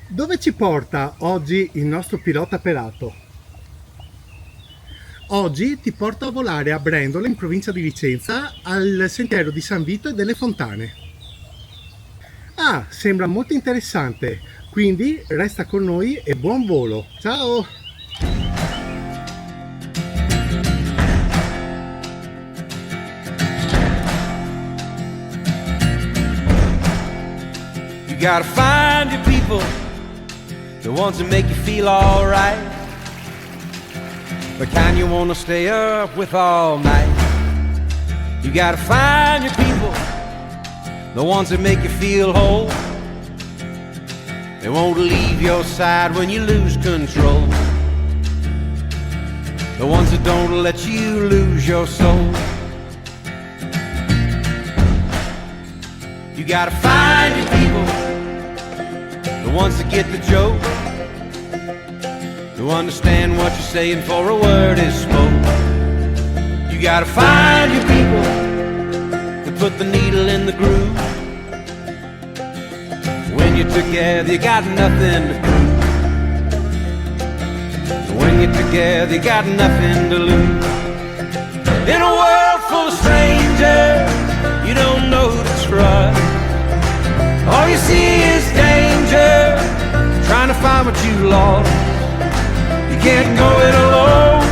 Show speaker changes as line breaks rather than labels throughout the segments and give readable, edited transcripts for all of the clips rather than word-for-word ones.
Dove ci porta oggi il nostro pilota pelato? Oggi ti porto a volare a Brendole, in provincia di Vicenza, al sentiero di San Vito e delle Fontane. Ah, sembra molto interessante, quindi resta con noi e buon volo. Ciao!
You gotta find your people, the ones that make you feel alright, the kind you wanna stay up with all night. You gotta find your people, the ones that make you feel whole. They won't leave your side when you lose control. The ones that don't let you lose your soul. You gotta find your people, the ones that get the joke, who understand what you're saying before a word is spoke. You gotta find your people that put the needle in the groove. When you're together, you got nothing to prove. When you're together, you got nothing to lose. In a world full of strangers, you don't know who to trust. All you see is danger, trying to find what you lost. You can't go it alone,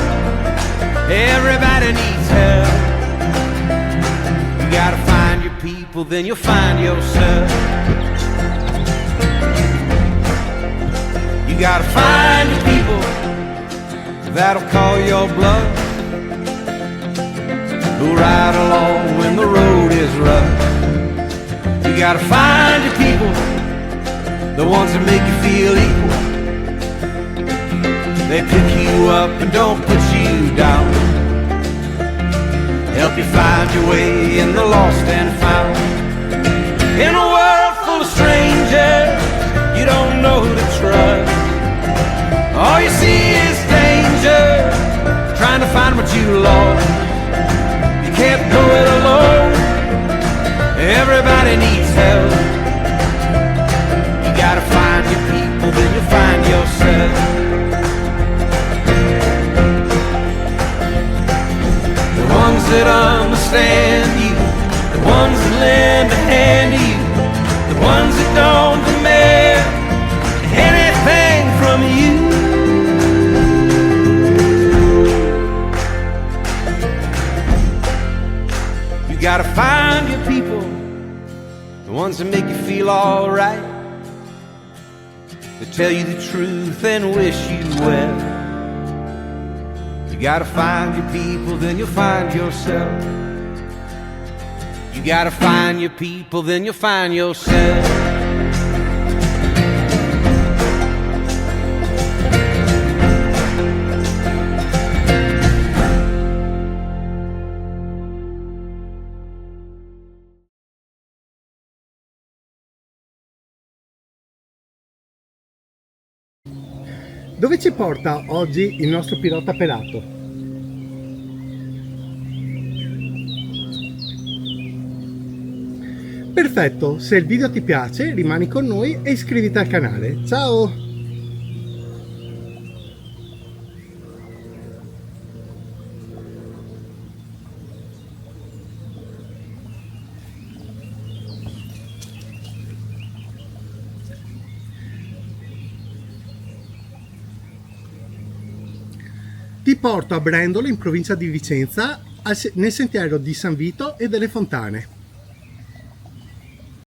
everybody needs help. You gotta find your people, then you'll find yourself. You gotta find your people that'll call your bluff, who ride along when the road is rough. You gotta find your people, the ones that make you feel equal. They pick you up and don't put you down, help you find your way in the lost and found. In a world full of strangers, you don't know who to trust. All you see is danger, trying to find what you lost. You can't go it alone, everybody needs help. You gotta find your people, then you'll find yourself. The ones that understand you, the ones that lend a hand to you, the ones that don't demand anything from you. You gotta find your people, the ones that make you feel alright, that tell you the truth and wish you well. You gotta find your people, then you'll find yourself. You gotta find your people, then you'll find yourself.
Dove ci porta oggi il nostro pilota pelato? Perfetto, se il video ti piace rimani con noi e iscriviti al canale. Ciao! Ti porto a Brendole, in provincia di Vicenza, nel sentiero di San Vito e delle Fontane.